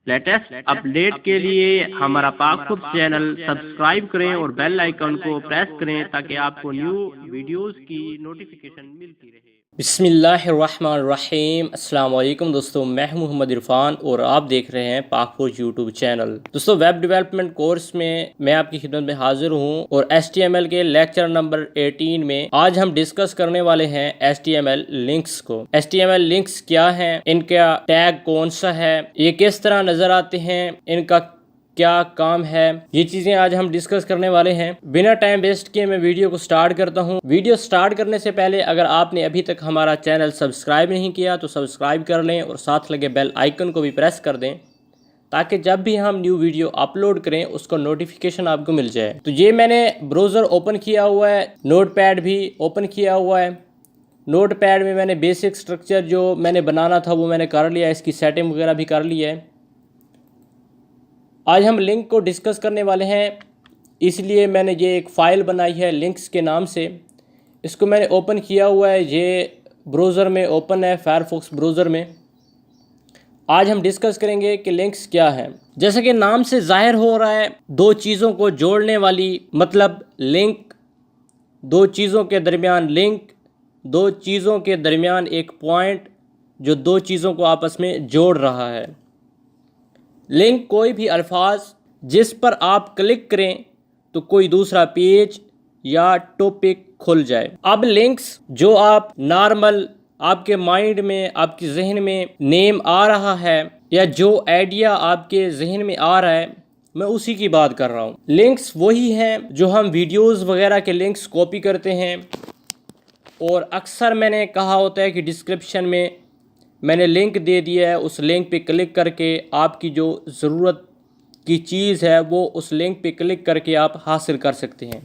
Latest update के लिए हमारा पाक फूड चैनल सब्सक्राइब करें और बेल आइकन को प्रेस करें ताकि आपको न्यू वीडियोस की नोटिफिकेशन मिलती रहे। बिस्मिल्लाहिर्रहमानिर्रहीम। अस्सलाम वालेकुम दोस्तों, मैं हूं मोहम्मद इरफान और आप देख रहे हैं पाक फूड यूट्यूब चैनल। दोस्तों, वेब डेवलपमेंट कोर्स में मैं आपकी खिदमत में हाजिर हूं और HTML के लेक्चर नंबर 18 में आज हम डिस्कस करने वाले हैं HTML लिंक्स को। HTML लिंक्स क्या हैं, इनका टैग कौन सा है, ये किस तरह नजर आते हैं, इनका क्या काम है, ये चीजें आज हम डिस्कस करने वाले हैं। बिना टाइम वेस्ट किए मैं वीडियो को स्टार्ट करता हूं। वीडियो स्टार्ट करने से पहले अगर आपने अभी तक हमारा चैनल सब्सक्राइब नहीं किया तो सब्सक्राइब कर लें और साथ लगे बेल आइकन को भी प्रेस कर दें ताकि जब भी हम न्यू वीडियो अपलोड करें उसको नोटिफिकेशन आपको मिल जाए। तो ये मैंने ब्राउज़र ओपन किया हुआ है, नोटपैड भी ओपन किया हुआ है। नोटपैड में मैंने बेसिक स्ट्रक्चर जो मैंने बनाना था वो मैंने कर लिया, इसकी सेटिंग वगैरह भी कर ली है। आज हम लिंक को डिस्कस करने वाले हैं, इसलिए मैंने ये एक फ़ाइल बनाई है लिंक्स के नाम से। इसको मैंने ओपन किया हुआ है, ये ब्राउज़र में ओपन है, फायरफॉक्स ब्राउज़र में। आज हम डिस्कस करेंगे कि लिंक्स क्या है। जैसे कि नाम से जाहिर हो रहा है, दो चीज़ों को जोड़ने वाली, मतलब लिंक, दो चीज़ों के दरमियान लिंक, दो चीज़ों के दरमियान एक पॉइंट जो दो चीज़ों को आपस में जोड़ रहा है। लिंक कोई भी अल्फाज जिस पर आप क्लिक करें तो कोई दूसरा पेज या टॉपिक खुल जाए। अब लिंक्स जो आप नॉर्मल आपके माइंड में, आपके जहन में नेम आ रहा है या जो आइडिया आपके जहन में आ रहा है, मैं उसी की बात कर रहा हूँ। लिंक्स वही हैं जो हम वीडियोस वगैरह के लिंक्स कॉपी करते हैं और अक्सर मैंने कहा होता है कि डिस्क्रिप्शन में मैंने लिंक दे दिया है, उस लिंक पे क्लिक करके आपकी जो ज़रूरत की चीज़ है वो उस लिंक पे क्लिक करके आप हासिल कर सकते हैं।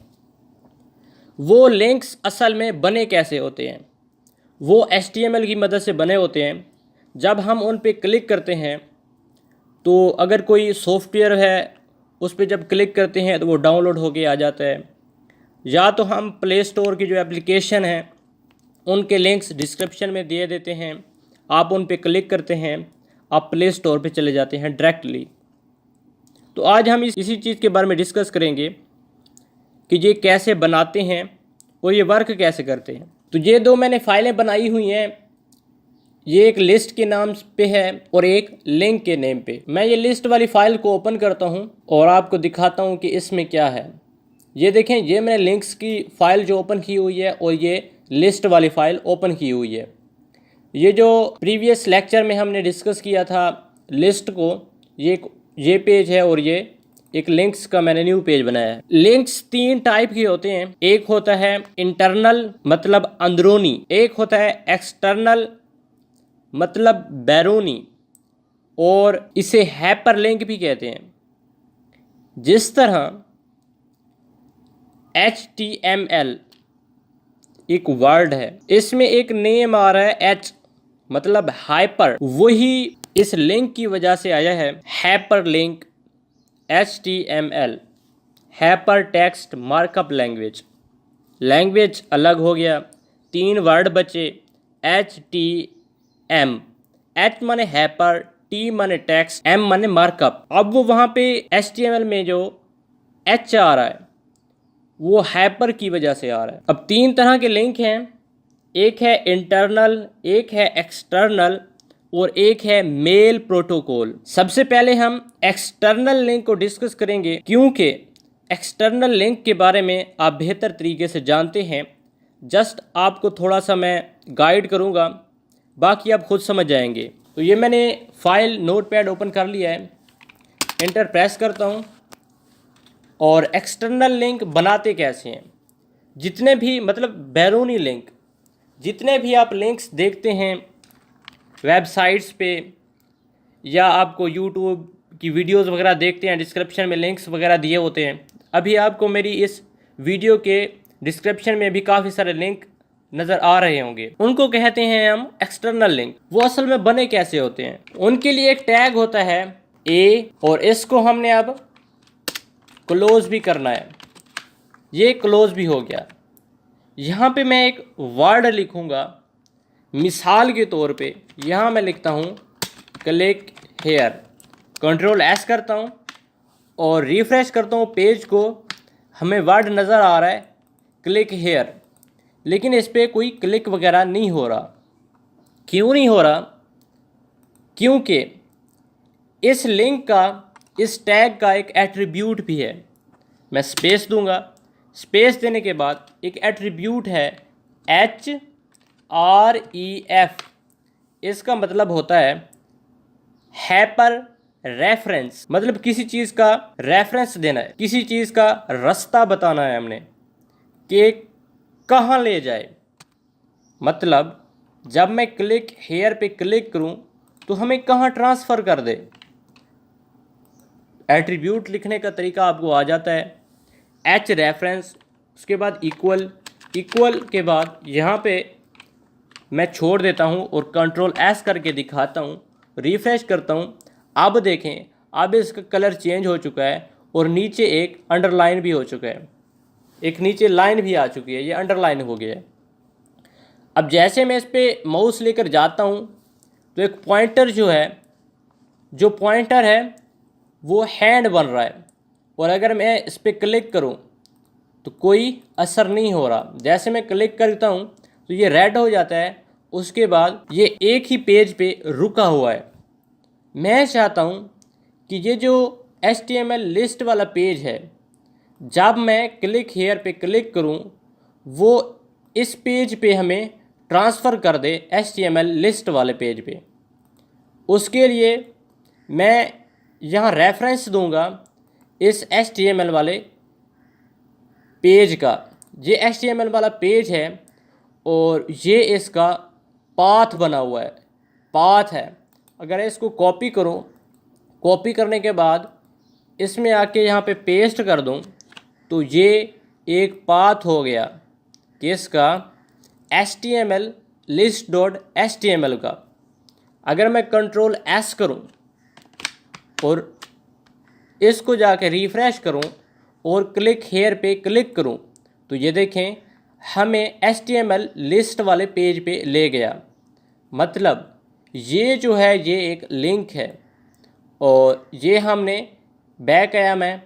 वो लिंक्स असल में बने कैसे होते हैं? वो HTML की मदद से बने होते हैं। जब हम उन पे क्लिक करते हैं तो अगर कोई सॉफ्टवेयर है उस पर जब क्लिक करते हैं तो वो डाउनलोड होके आ जाता है, या तो हम प्ले स्टोर की जो एप्लीकेशन है उनके लिंक्स डिस्क्रिप्शन में दे देते हैं, आप उन पे क्लिक करते हैं, आप प्ले स्टोर पे चले जाते हैं डायरेक्टली। तो आज हम इसी चीज़ के बारे में डिस्कस करेंगे कि ये कैसे बनाते हैं और ये वर्क कैसे करते हैं। तो ये दो मैंने फाइलें बनाई हुई हैं, ये एक लिस्ट के नाम पे है और एक लिंक के नेम पे। मैं ये लिस्ट वाली फ़ाइल को ओपन करता हूँ और आपको दिखाता हूँ कि इसमें क्या है। ये देखें, ये मैंने लिंक्स की फ़ाइल जो ओपन की हुई है और ये लिस्ट वाली फ़ाइल ओपन की हुई है। ये जो प्रीवियस लेक्चर में हमने डिस्कस किया था लिस्ट को, ये पेज है और ये एक लिंक्स का मैंने न्यू पेज बनाया है। लिंक्स तीन टाइप के होते हैं। एक होता है इंटरनल, मतलब अंदरूनी। एक होता है एक्सटर्नल, मतलब बैरूनी, और इसे हाइपरलिंक भी कहते हैं। जिस तरह HTML एक वर्ड है, इसमें एक नेम आ रहा है H, मतलब हाइपर, वही इस लिंक की वजह से आया है hyper link. HTML hyper text markup language. Language अलग हो गया, तीन वर्ड बचे HTM। H माने हाइपर, T माने टेक्स्ट, M माने मार्कअप। अब वो वहाँ पे HTML में जो H आ रहा है वो हाइपर की वजह से आ रहा है। अब तीन तरह के लिंक हैं, एक है इंटरनल, एक है एक्सटर्नल और एक है मेल प्रोटोकॉल। सबसे पहले हम एक्सटर्नल लिंक को डिस्कस करेंगे क्योंकि एक्सटर्नल लिंक के बारे में आप बेहतर तरीके से जानते हैं। जस्ट आपको थोड़ा सा मैं गाइड करूंगा, बाकी आप खुद समझ जाएंगे। तो ये मैंने फाइल नोटपैड ओपन कर लिया है, इंटर प्रेस करता हूँ। और एक्सटर्नल लिंक बनाते कैसे हैं? जितने भी, मतलब बैरूनी लिंक, जितने भी आप लिंक्स देखते हैं वेबसाइट्स पे या आपको यूट्यूब की वीडियोस वगैरह देखते हैं, डिस्क्रिप्शन में लिंक्स वगैरह दिए होते हैं। अभी आपको मेरी इस वीडियो के डिस्क्रिप्शन में भी काफ़ी सारे लिंक नज़र आ रहे होंगे, उनको कहते हैं हम एक्सटर्नल लिंक। वो असल में बने कैसे होते हैं? उनके लिए एक टैग होता है A और इसको हमने अब क्लोज भी करना है। ये क्लोज भी हो गया। यहाँ पे मैं एक वर्ड लिखूँगा, मिसाल के तौर पे यहाँ मैं लिखता हूँ क्लिक हेयर। कंट्रोल एस करता हूँ और रिफ़्रेश करता हूँ पेज को, हमें वर्ड नज़र आ रहा है क्लिक हेयर, लेकिन इस पर कोई क्लिक वगैरह नहीं हो रहा। क्यों नहीं हो रहा? क्योंकि इस लिंक का, इस टैग का एक एट्रीब्यूट भी है। मैं स्पेस दूंगा, स्पेस देने के बाद एक एट्रीब्यूट है HREF। इसका मतलब होता है हैपर रेफरेंस, मतलब किसी चीज़ का रेफरेंस देना है, किसी चीज़ का रास्ता बताना है हमने कि कहाँ ले जाए। मतलब जब मैं क्लिक हेयर पे क्लिक करूं तो हमें कहाँ ट्रांसफ़र कर दे। एट्रीब्यूट लिखने का तरीका आपको आ जाता है, H रेफरेंस, उसके बाद इक्वल, इक्वल के बाद यहाँ पे मैं छोड़ देता हूँ और कंट्रोल एस करके दिखाता हूँ, रिफ़्रेश करता हूँ। अब देखें, अब इसका कलर चेंज हो चुका है और नीचे एक अंडरलाइन भी हो चुका है, एक नीचे लाइन भी आ चुकी है, ये अंडरलाइन हो गया है। अब जैसे मैं इस पर माउस लेकर जाता हूँ तो एक पॉइंटर जो है, जो पॉइंटर है वो हैंड बन रहा है, और अगर मैं इस पर क्लिक करूँ तो कोई असर नहीं हो रहा। जैसे मैं क्लिक करता हूँ तो ये रेड हो जाता है, उसके बाद ये एक ही पेज पे रुका हुआ है। मैं चाहता हूँ कि ये जो HTML लिस्ट वाला पेज है, जब मैं क्लिक हेयर पे क्लिक करूँ वो इस पेज पे हमें ट्रांसफ़र कर दे HTML लिस्ट वाले पेज पे। उसके लिए मैं यहाँ रेफरेंस दूंगा इस HTML वाले पेज का। ये HTML वाला पेज है और ये इसका पाथ बना हुआ है, पाथ है। अगर इसको कॉपी करूँ, कॉपी करने के बाद इसमें आके यहाँ पे पेस्ट कर दूँ तो ये एक पाथ हो गया किसका, HTML list.html का। अगर मैं कंट्रोल एस करूँ और इसको जाके रिफ़्रेश करूँ और क्लिक हेयर पे क्लिक करूँ तो ये देखें हमें HTML लिस्ट वाले पेज पे ले गया। मतलब ये जो है ये एक लिंक है, और ये हमने बैक आया मैं,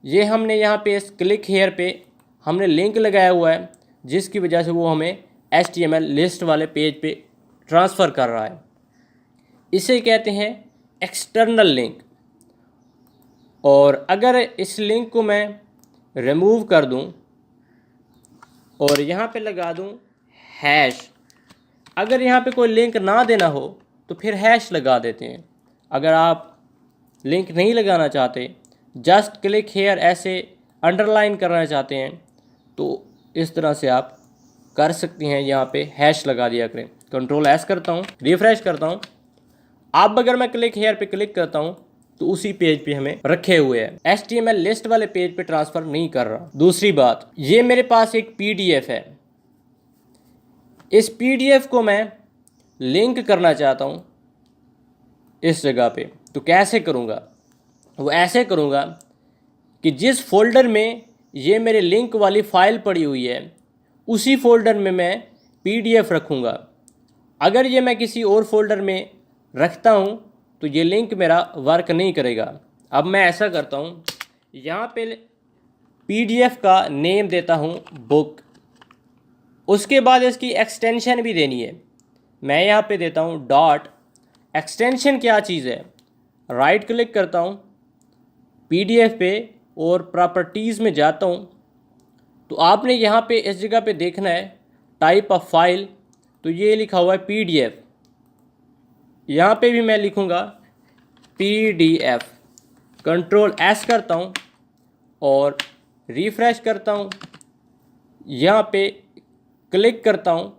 ये हमने यहाँ पे इस क्लिक हेयर पे हमने लिंक लगाया हुआ है, जिसकी वजह से वो हमें HTML लिस्ट वाले पेज पे ट्रांसफ़र कर रहा है। इसे कहते हैं एक्सटर्नल लिंक। और अगर इस लिंक को मैं रिमूव कर दूं और यहाँ पे लगा दूं हैश, अगर यहाँ पे कोई लिंक ना देना हो तो फिर हैश लगा देते हैं। अगर आप लिंक नहीं लगाना चाहते, जस्ट क्लिक हेयर ऐसे अंडरलाइन करना चाहते हैं, तो इस तरह से आप कर सकते हैं, यहाँ पे हैश लगा दिया करें। कंट्रोल एस करता हूँ, रिफ़्रेश करता हूँ। अब अगर मैं क्लिक हेयर पे क्लिक करता हूँ तो उसी पेज पे हमें रखे हुए हैं, HTML लिस्ट वाले पेज पे ट्रांसफ़र नहीं कर रहा। दूसरी बात, ये मेरे पास एक PDF है, इस PDF को मैं लिंक करना चाहता हूँ इस जगह पे, तो कैसे करूँगा? वो ऐसे करूँगा कि जिस फोल्डर में ये मेरे लिंक वाली फ़ाइल पड़ी हुई है उसी फोल्डर में मैं PDF रखूँगा। अगर ये मैं किसी और फोल्डर में रखता हूँ तो ये लिंक मेरा वर्क नहीं करेगा। अब मैं ऐसा करता हूँ, यहाँ पे PDF का नेम देता हूँ बुक, उसके बाद इसकी एक्सटेंशन भी देनी है। मैं यहाँ पे देता हूँ डॉट। एक्सटेंशन क्या चीज़ है? राइट क्लिक करता हूँ PDF पे और प्रॉपर्टीज़ में जाता हूँ, तो आपने यहाँ पे इस जगह पे देखना है टाइप ऑफ फाइल, तो ये लिखा हुआ है PDF। यहाँ पे भी मैं लिखूँगा PDF। कंट्रोल एस करता हूँ और रिफ़्रेश करता हूँ, यहाँ पे क्लिक करता हूँ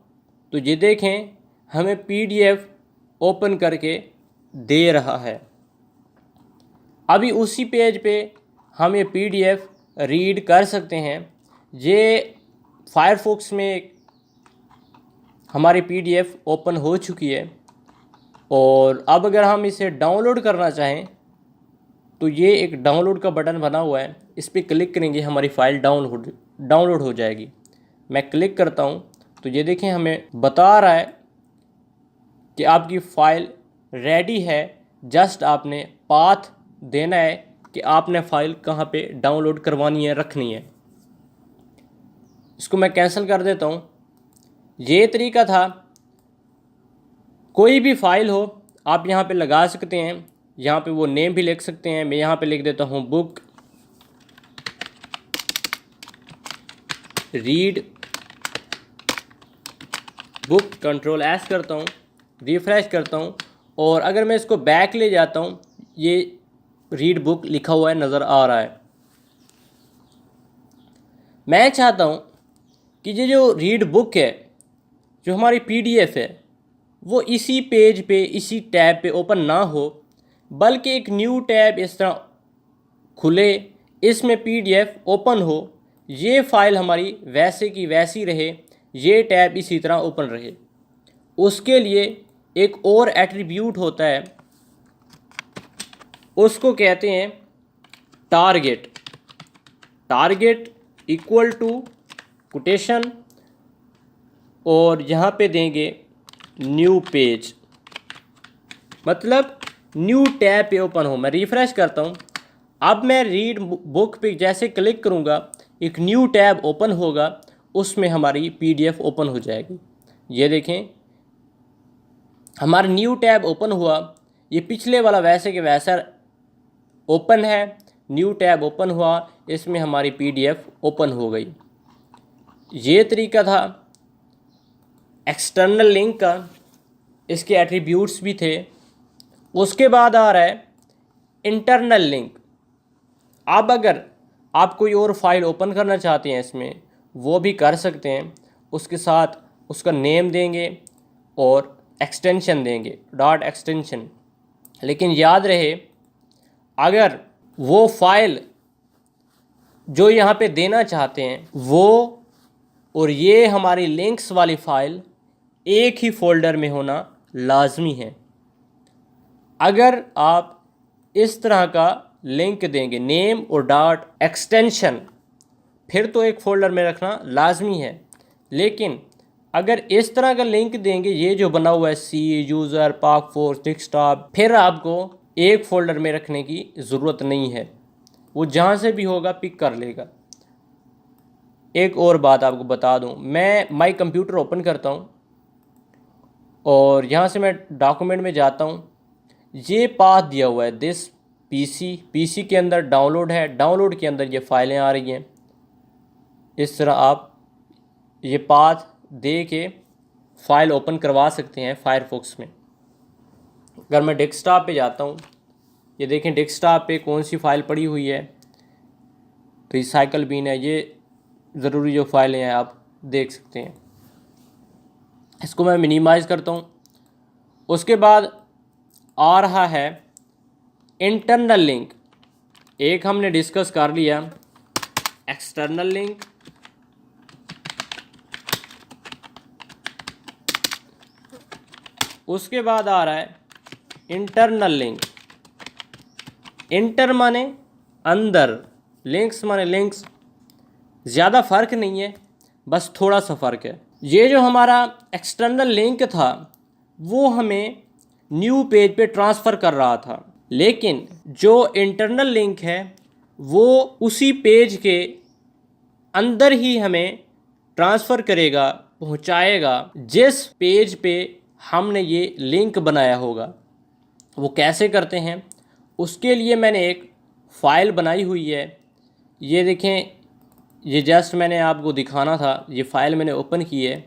तो ये देखें हमें PDF ओपन करके दे रहा है। अभी उसी पेज पे हम ये PDF रीड कर सकते हैं। ये फायरफॉक्स में हमारी PDF ओपन हो चुकी है, और अब अगर हम इसे डाउनलोड करना चाहें तो ये एक डाउनलोड का बटन बना हुआ है, इस पर क्लिक करेंगे हमारी फ़ाइल डाउनलोड हो जाएगी। मैं क्लिक करता हूँ तो ये देखें हमें बता रहा है कि आपकी फ़ाइल रेडी है, जस्ट आपने पाथ देना है कि आपने फ़ाइल कहाँ पे डाउनलोड करवानी है, रखनी है। इसको मैं कैंसिल कर देता हूँ। ये तरीका था। कोई भी फ़ाइल हो आप यहाँ पे लगा सकते हैं, यहाँ पे वो नेम भी लिख सकते हैं। मैं यहाँ पे लिख देता हूँ book read book, control S करता हूँ, रिफ़्रेश करता हूँ, और अगर मैं इसको बैक ले जाता हूँ, ये रीड बुक लिखा हुआ है, नज़र आ रहा है। मैं चाहता हूँ कि ये जो रीड बुक है, जो हमारी PDF है, वो इसी पेज पे, इसी टैब पे ओपन ना हो, बल्कि एक न्यू टैब इस तरह खुले, इसमें PDF ओपन हो, ये फ़ाइल हमारी वैसे की वैसी रहे, ये टैब इसी तरह ओपन रहे। उसके लिए एक और एट्रीब्यूट होता है, उसको कहते हैं target. Target equal to quotation, और यहाँ पे देंगे न्यू पेज, मतलब न्यू टैब पे ओपन हो। मैं रिफ़्रेश करता हूँ। अब मैं रीड बुक पे जैसे क्लिक करूँगा, एक न्यू टैब ओपन होगा, उसमें हमारी PDF ओपन हो जाएगी। ये देखें, हमारा न्यू टैब ओपन हुआ। ये पिछले वाला वैसे के वैसा ओपन है, न्यू टैब ओपन हुआ, इसमें हमारी PDF ओपन हो गई। ये तरीका था एक्सटर्नल लिंक का। इसके एट्रीब्यूट्स भी थे। उसके बाद आ रहा है इंटरनल लिंक। अब अगर आप कोई और फाइल ओपन करना चाहते हैं इसमें, वो भी कर सकते हैं। उसके साथ उसका नेम देंगे और एक्सटेंशन देंगे, डॉट एक्सटेंशन। लेकिन याद रहे, अगर वो फाइल जो यहाँ पे देना चाहते हैं वो और ये हमारी लिंक्स वाली फ़ाइल एक ही फ़ोल्डर में होना लाजमी है। अगर आप इस तरह का लिंक देंगे, नेम और डॉट एक्सटेंशन, फिर तो एक फ़ोल्डर में रखना लाजमी है। लेकिन अगर इस तरह का लिंक देंगे, ये जो बना हुआ है C यूज़र POC4 डेस्कटॉप, फिर आपको एक फ़ोल्डर में रखने की ज़रूरत नहीं है, वो जहाँ से भी होगा पिक कर लेगा। एक और बात आपको बता दूं, मैं माई कंप्यूटर ओपन करता हूं और यहाँ से मैं डॉक्यूमेंट में जाता हूं। ये पाथ दिया हुआ है दिस PC के अंदर डाउनलोड है, डाउनलोड के अंदर ये फाइलें आ रही हैं। इस तरह आप ये पाथ दे के फ़ाइल ओपन करवा सकते हैं फायरफॉक्स में। अगर मैं डेस्कटॉप पे जाता हूँ, ये देखें डेस्कटॉप पे कौन सी फ़ाइल पड़ी हुई है, रिसाइकल बिन है। ये ज़रूरी जो फाइलें हैं आप देख सकते हैं। इसको मैं मिनिमाइज़ करता हूँ। उसके बाद आ रहा है इंटरनल लिंक। एक हमने डिस्कस कर लिया, एक्सटर्नल लिंक। उसके बाद आ रहा है इंटरनल लिंक। इंटर माने अंदर, लिंक्स माने लिंक्स। ज़्यादा फ़र्क नहीं है, बस थोड़ा सा फ़र्क है। ये जो हमारा एक्सटर्नल लिंक था वो हमें न्यू पेज पे ट्रांसफ़र कर रहा था, लेकिन जो इंटरनल लिंक है वो उसी पेज के अंदर ही हमें ट्रांसफ़र करेगा, पहुंचाएगा जिस पेज पे हमने ये लिंक बनाया होगा। वो कैसे करते हैं, उसके लिए मैंने एक फ़ाइल बनाई हुई है। ये देखें, ये जस्ट मैंने आपको दिखाना था, ये फ़ाइल मैंने ओपन की है।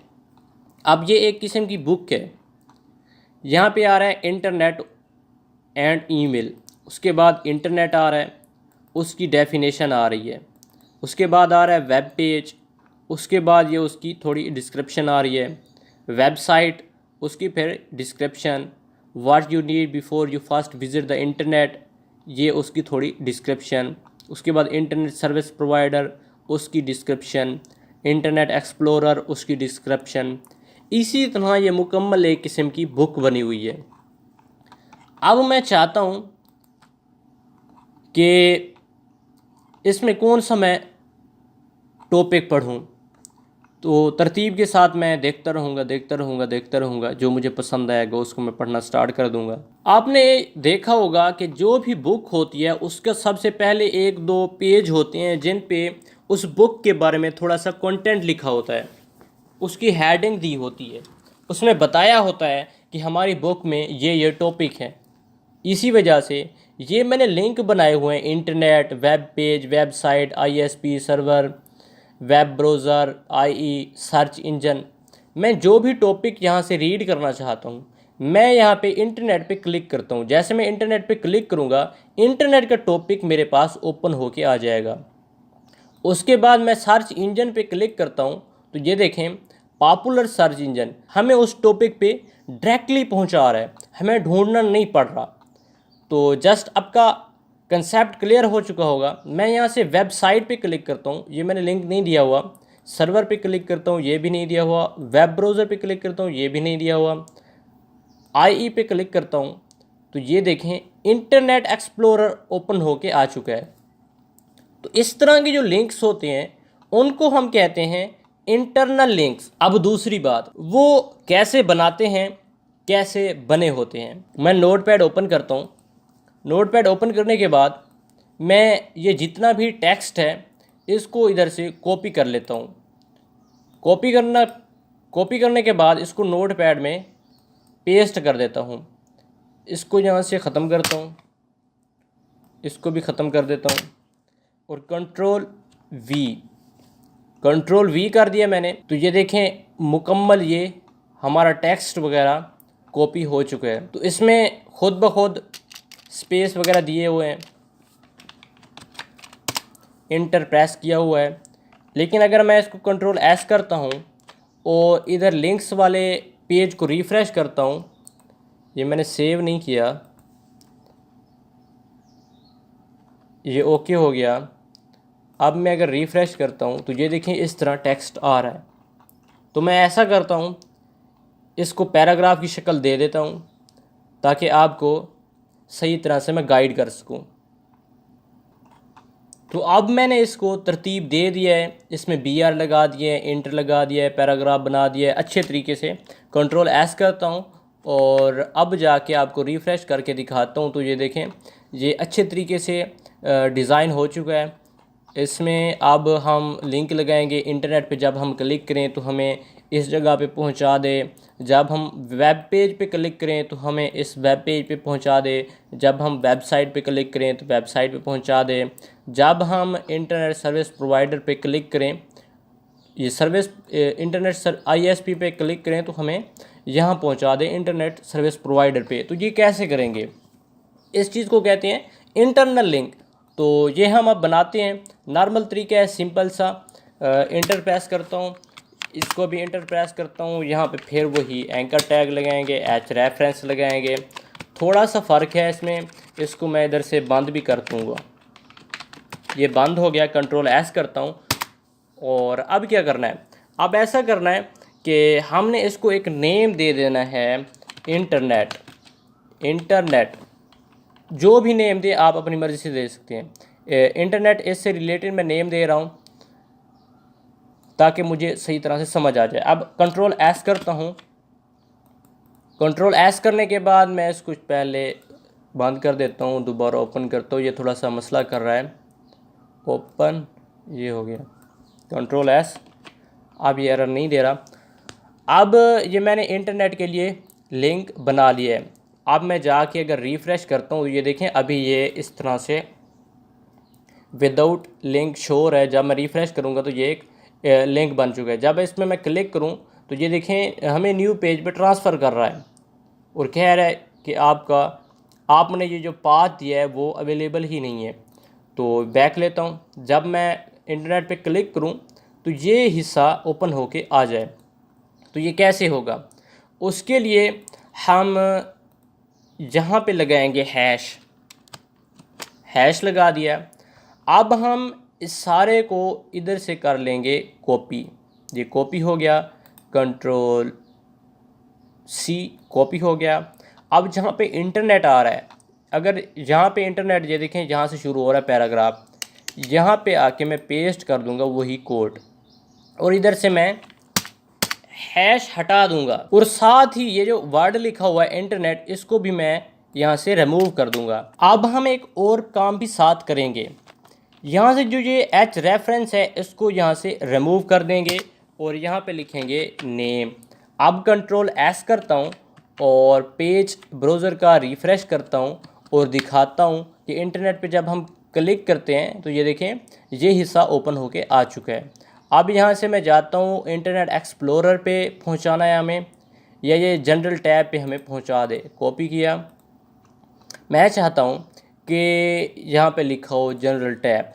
अब ये एक किस्म की बुक है। यहाँ पे आ रहा है इंटरनेट एंड ईमेल। उसके बाद इंटरनेट आ रहा है, उसकी डेफिनेशन आ रही है। उसके बाद आ रहा है वेब पेज। उसके बाद ये उसकी थोड़ी डिस्क्रिप्शन आ रही है। वेबसाइट, उसकी फिर description. What you need before you first visit the internet, ये उसकी थोड़ी डिस्क्रिप्शन। उसके बाद इंटरनेट सर्विस प्रोवाइडर, उसकी डिस्क्रिप्शन। इंटरनेट एक्सप्लोरर, उसकी डिस्क्रिप्शन। इसी तरह ये मुकम्मल एक किस्म की बुक बनी हुई है। अब मैं चाहता हूँ कि इसमें कौन सा मैं टॉपिक पढ़ूँ, तो तरतीब के साथ मैं देखता रहूँगा, जो मुझे पसंद आएगा उसको मैं पढ़ना स्टार्ट कर दूँगा। आपने देखा होगा कि जो भी बुक होती है उसका सबसे पहले 1-2 पेज होते हैं जिन पे उस बुक के बारे में थोड़ा सा कंटेंट लिखा होता है, उसकी हेडिंग दी होती है, उसमें बताया होता है कि हमारी बुक में ये टॉपिक है। इसी वजह से ये मैंने लिंक बनाए हुए हैं, internet, web page, website, ISP server, web browser, IE search engine. मैं जो भी टॉपिक यहाँ से रीड करना चाहता हूँ मैं यहाँ पे इंटरनेट पे क्लिक करता हूँ। जैसे मैं इंटरनेट पे क्लिक करूँगा इंटरनेट का टॉपिक मेरे पास ओपन होके आ जाएगा। उसके बाद मैं सर्च इंजन पे क्लिक करता हूँ तो ये देखें पॉपुलर सर्च इंजन हमें उस टॉपिक पे डायरेक्टली पहुँचा रहा है, हमें ढूंढना नहीं पड़ रहा। तो जस्ट आपका कंसेप्ट क्लियर हो चुका होगा। मैं यहाँ से वेबसाइट पे क्लिक करता हूँ, ये मैंने लिंक नहीं दिया हुआ। सर्वर पे क्लिक करता हूँ, ये भी नहीं दिया हुआ। वेब ब्राउज़र पे क्लिक करता हूँ, ये भी नहीं दिया हुआ। IE पे क्लिक करता हूँ तो ये देखें इंटरनेट एक्सप्लोरर ओपन होके आ चुका है। तो इस तरह के जो लिंक्स होते हैं उनको हम कहते हैं इंटरनल लिंक्स। अब दूसरी बात, वो कैसे बनाते हैं, कैसे बने होते हैं। मैं नोटपैड ओपन करता हूँ। नोटपैड ओपन करने के बाद मैं ये जितना भी टेक्स्ट है इसको इधर से कॉपी कर लेता हूँ। कॉपी करने के बाद इसको नोटपैड में पेस्ट कर देता हूँ। इसको यहाँ से ख़त्म करता हूँ, इसको भी ख़त्म कर देता हूँ और कंट्रोल वी कर दिया मैंने। तो ये देखें मुकम्मल ये हमारा टेक्स्ट वगैरह कॉपी हो चुका है। तो इसमें खुद ब खुद स्पेस वगैरह दिए हुए हैं, इंटर प्रेस किया हुआ है। लेकिन अगर मैं इसको कंट्रोल S करता हूँ और इधर लिंक्स वाले पेज को रिफ़्रेश करता हूँ, ये मैंने सेव नहीं किया, ये ओके हो गया। अब मैं अगर रिफ़्रेश करता हूँ तो ये देखें इस तरह टेक्स्ट आ रहा है। तो मैं ऐसा करता हूँ, इसको पैराग्राफ की शक्ल दे देता हूँ ताकि आपको सही तरह से मैं गाइड कर सकूँ। तो अब मैंने इसको तरतीब दे दिया है, इसमें BR लगा दिया है, इंटर लगा दिया है, पैराग्राफ बना दिया है अच्छे तरीके से। कंट्रोल S करता हूँ और अब जाके आपको रिफ़्रेश करके दिखाता हूँ। तो ये देखें ये अच्छे तरीके से डिज़ाइन हो चुका है। इसमें अब हम लिंक लगाएंगे, इंटरनेट पे जब हम क्लिक करें तो हमें इस जगह पे पहुंचा दे, जब हम वेब पेज पे क्लिक करें तो हमें इस वेब पेज पे पहुंचा दे, जब हम वेबसाइट पे क्लिक करें तो वेबसाइट पे पहुंचा दे, जब हम इंटरनेट सर्विस प्रोवाइडर पे क्लिक करें, ये सर्विस इंटरनेट ISP पे क्लिक करें तो हमें यहाँ पहुंचा दे इंटरनेट सर्विस प्रोवाइडर पे। तो ये कैसे करेंगे, इस चीज़ को कहते हैं इंटरनल लिंक। तो ये हम अब बनाते हैं, नॉर्मल तरीका है, सिंपल सा। इंटर प्रेस करता हूँ, इसको भी इंटर प्रेस करता हूँ, यहाँ पे फिर वही एंकर टैग लगाएंगे, H रेफरेंस लगाएंगे। थोड़ा सा फ़र्क है इसमें, इसको मैं इधर से बंद भी कर दूँगा, ये बंद हो गया। कंट्रोल S करता हूँ और अब क्या करना है, अब ऐसा करना है कि हमने इसको एक नेम दे देना है इंटरनेट। जो भी नेम दे आप अपनी मर्ज़ी से दे सकते हैं। इंटरनेट इससे रिलेटेड मैं नेम दे रहा हूँ ताकि मुझे सही तरह से समझ आ जाए। अब कंट्रोल S करता हूँ। कंट्रोल S करने के बाद मैं इसको पहले बंद कर देता हूँ, दोबारा ओपन करता हूँ। ये थोड़ा सा मसला कर रहा है, ओपन, ये हो गया। कंट्रोल S, अब ये एरर नहीं दे रहा। अब ये मैंने इंटरनेट के लिए लिंक बना लिया है। अब मैं जाके अगर रिफ़्रेश करता हूँ तो ये देखें अभी ये इस तरह से विदाउट लिंक शो हो रहा है। जब मैं रिफ़्रेश करूँगा तो ये एक लिंक बन चुका है। जब इसमें मैं क्लिक करूँ तो ये देखें हमें न्यू पेज पे ट्रांसफ़र कर रहा है और कह रहा है कि आपने ये जो पाथ दिया है वो अवेलेबल ही नहीं है। तो बैक लेता हूँ, जब मैं इंटरनेट पे क्लिक करूँ तो ये हिस्सा ओपन होके आ जाए। तो ये कैसे होगा, उसके लिए हम यहाँ पे लगाएंगे हैश लगा दिया। अब हम इस सारे को इधर से कर लेंगे कॉपी, ये कॉपी हो गया। कंट्रोल C, कॉपी हो गया। अब जहाँ पे इंटरनेट आ रहा है, अगर यहाँ पे इंटरनेट ये देखें यहाँ से शुरू हो रहा है पैराग्राफ, यहाँ पे आके मैं पेस्ट कर दूँगा वही कोड और इधर से मैं हैश हटा दूंगा और साथ ही ये जो वर्ड लिखा हुआ है इंटरनेट, इसको भी मैं यहाँ से रिमूव कर दूंगा। अब हम एक और काम भी साथ करेंगे। यहाँ से जो ये एच रेफरेंस है इसको यहाँ से रिमूव कर देंगे और यहाँ पे लिखेंगे नेम। अब कंट्रोल एस करता हूँ और पेज ब्राउज़र का रिफ़्रेश करता हूँ और दिखाता हूँ कि इंटरनेट पे जब हम क्लिक करते हैं तो ये देखें ये हिस्सा ओपन होके आ चुका है। अब यहाँ से मैं जाता हूँ इंटरनेट एक्सप्लोरर पे पहुँचाना है हमें, या ये जनरल टैब पे हमें पहुँचा दे। कॉपी किया, मैं चाहता हूँ कि यहाँ पे लिखा हो जनरल टैब,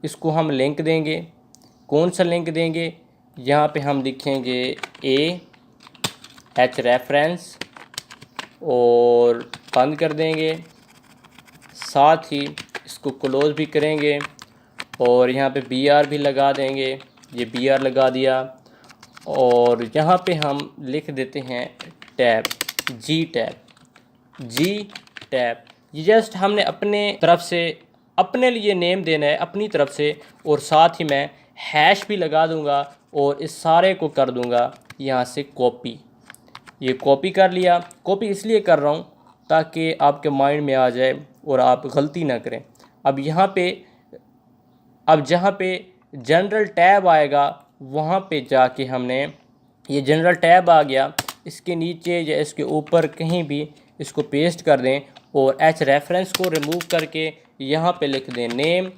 इसको हम लिंक देंगे। कौन सा लिंक देंगे? यहाँ पे हम लिखेंगे ए एच रेफरेंस और बंद कर देंगे, साथ ही इसको क्लोज भी करेंगे और यहाँ पे बी आर भी लगा देंगे। ये बी आर लगा दिया और यहाँ पे हम लिख देते हैं टैब, जी टैब। ये जस्ट हमने अपने तरफ से अपने लिए नेम देना है अपनी तरफ से, और साथ ही मैं हैश भी लगा दूंगा और इस सारे को कर दूंगा यहाँ से कॉपी। ये कॉपी कर लिया। कॉपी इसलिए कर रहा हूँ ताकि आपके माइंड में आ जाए और आप गलती ना करें। अब यहाँ पे जहाँ पे जनरल टैब आएगा वहाँ पे जाके हमने, ये जनरल टैब आ गया, इसके नीचे या इसके ऊपर कहीं भी इसको पेस्ट कर दें और एच रेफरेंस को रिमूव करके यहाँ पे लिख दें नेम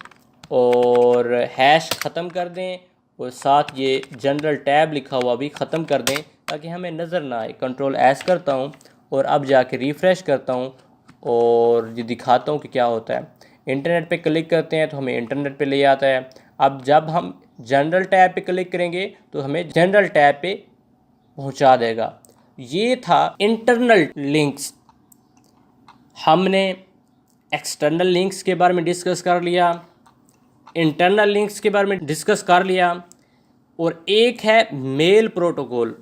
और हैश ख़त्म कर दें और साथ ये जनरल टैब लिखा हुआ भी ख़त्म कर दें ताकि हमें नज़र ना आए। कंट्रोल एस करता हूँ और अब जाके रिफ़्रेश करता हूँ और ये दिखाता हूँ कि क्या होता है। इंटरनेट पे क्लिक करते हैं तो हमें इंटरनेट पे ले आता है। अब जब हम जनरल टैब पे क्लिक करेंगे तो हमें जनरल टैब पे पहुँचा देगा। ये था इंटरनल लिंक्स। हमने एक्सटर्नल लिंक्स के बारे में डिस्कस कर लिया, इंटरनल लिंक्स के बारे में डिस्कस कर लिया, और एक है मेल प्रोटोकॉल।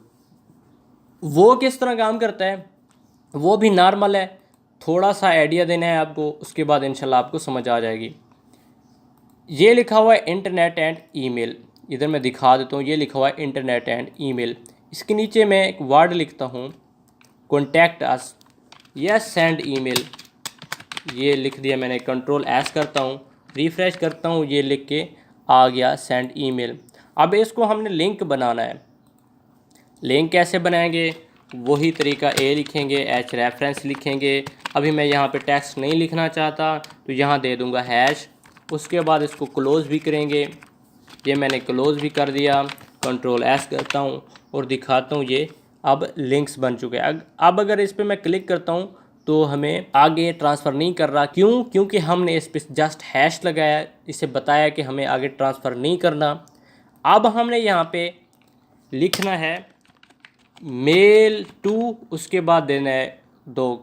वो किस तरह काम करता है वो भी नॉर्मल है, थोड़ा सा आइडिया देना है आपको, उसके बाद इंशाल्लाह आपको समझ आ जाएगी। ये लिखा हुआ है इंटरनेट एंड ईमेल, इधर मैं दिखा देता हूँ। ये लिखा हुआ है इंटरनेट एंड ईमेल, इसके नीचे मैं एक वर्ड लिखता हूँ कॉन्टैक्ट अस या सेंड ईमेल। ये लिख दिया मैंने। कंट्रोल एस करता हूँ, रिफ़्रेश करता हूँ, ये लिख के आ गया सेंड ईमेल। अब इसको हमने लिंक बनाना है। लिंक कैसे बनाएंगे? वही तरीका, ए लिखेंगे, एच रेफरेंस लिखेंगे। अभी मैं यहाँ पे टेक्स्ट नहीं लिखना चाहता तो यहाँ दे दूँगा हैश। उसके बाद इसको क्लोज़ भी करेंगे। ये मैंने क्लोज़ भी कर दिया। कंट्रोल एस करता हूँ और दिखाता हूँ, ये अब लिंक्स बन चुके हैं। अब अगर इस पर मैं क्लिक करता हूँ तो हमें आगे ट्रांसफ़र नहीं कर रहा। क्यों? क्योंकि हमने इस पर जस्ट हैश लगाया, इसे बताया कि हमें आगे ट्रांसफ़र नहीं करना। अब हमने यहाँ पे लिखना है मेल टू, उसके बाद देना है 2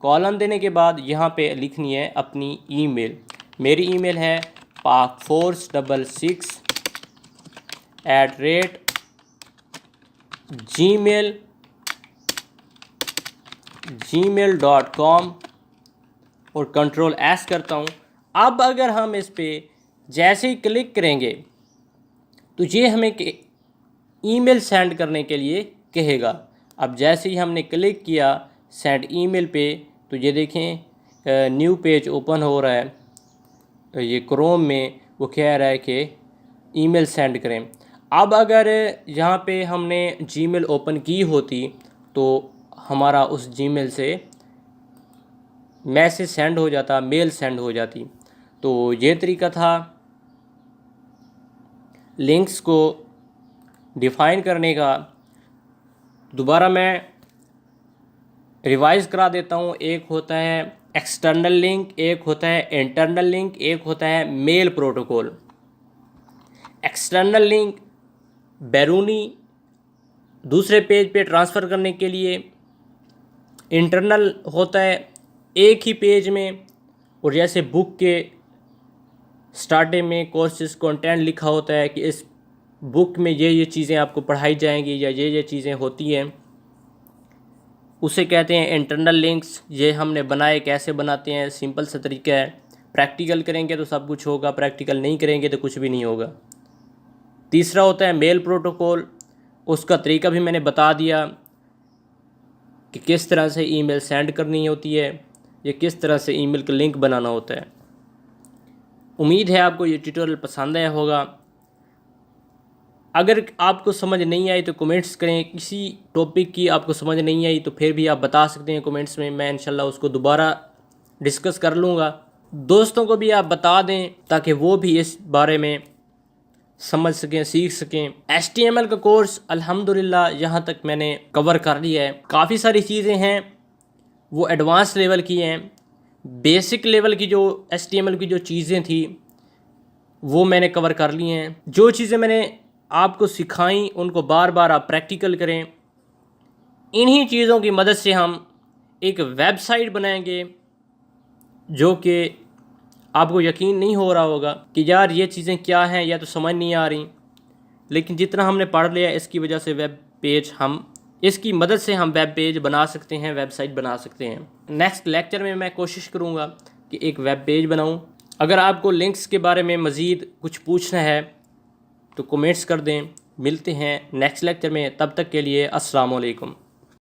कॉलन देने के बाद यहाँ पे लिखनी है अपनी ईमेल। मेरी ईमेल है pakforce66@gmail.com और कंट्रोल एस करता हूँ। अब अगर हम इस पर जैसे ही क्लिक करेंगे तो ये हमें ईमेल सेंड करने के लिए कहेगा। अब जैसे ही हमने क्लिक किया सेंड ईमेल पे तो ये देखें न्यू पेज ओपन हो रहा है। तो ये क्रोम में वो कह रहा है कि ईमेल सेंड करें। अब अगर यहाँ पे हमने जीमेल ओपन की होती तो हमारा उस जीमेल से मैसेज सेंड हो जाता, मेल सेंड हो जाती। तो ये तरीका था लिंक्स को डिफ़ाइन करने का। दोबारा मैं रिवाइज़ करा देता हूँ। एक होता है एक्सटर्नल लिंक, एक होता है इंटरनल लिंक, एक होता है मेल प्रोटोकॉल। एक्सटर्नल लिंक बैरूनी दूसरे पेज पे ट्रांसफ़र करने के लिए, इंटरनल होता है एक ही पेज में, और जैसे बुक के स्टार्टिंग में कोर्सेज कंटेंट लिखा होता है कि इस बुक में ये चीज़ें आपको पढ़ाई जाएंगी या ये चीज़ें होती हैं, उसे कहते हैं इंटरनल लिंक्स। ये हमने बनाए, कैसे बनाते हैं, सिंपल सा तरीका है। प्रैक्टिकल करेंगे तो सब कुछ होगा, प्रैक्टिकल नहीं करेंगे तो कुछ भी नहीं होगा। तीसरा होता है मेल प्रोटोकॉल, उसका तरीका भी मैंने बता दिया कि किस तरह से ईमेल सेंड करनी होती है या किस तरह से ईमेल का लिंक बनाना होता है। उम्मीद है आपको ये ट्यूटोरियल पसंद आया होगा। अगर आपको समझ नहीं आई तो कमेंट्स करें, किसी टॉपिक की आपको समझ नहीं आई तो फिर भी आप बता सकते हैं कमेंट्स में, मैं इंशाल्लाह उसको दोबारा डिस्कस कर लूँगा। दोस्तों को भी आप बता दें ताकि वो भी इस बारे में समझ सकें, सीख सकें। HTML का कोर्स अल्हम्दुलिल्लाह यहाँ तक मैंने कवर कर लिया है। काफ़ी सारी चीज़ें हैं वो एडवांस लेवल की हैं, बेसिक लेवल की जो HTML की जो चीज़ें थी वो मैंने कवर कर ली हैं। जो चीज़ें मैंने आपको सिखाई उनको बार बार आप प्रैक्टिकल करें। इन्हीं चीज़ों की मदद से हम एक वेबसाइट बनाएंगे जो कि आपको यकीन नहीं हो रहा होगा कि यार ये चीज़ें क्या हैं या तो समझ नहीं आ रही, लेकिन जितना हमने पढ़ लिया इसकी वजह से वेब पेज इसकी मदद से हम वेब पेज बना सकते हैं, वेबसाइट बना सकते हैं। नेक्स्ट लेक्चर में मैं कोशिश करूँगा कि एक वेब पेज बनाऊँ। अगर आपको लिंक्स के बारे में मज़ीद कुछ पूछना है तो कमेंट्स कर दें। मिलते हैं नेक्स्ट लेक्चर में, तब तक के लिए अस्सलाम वालेकुम।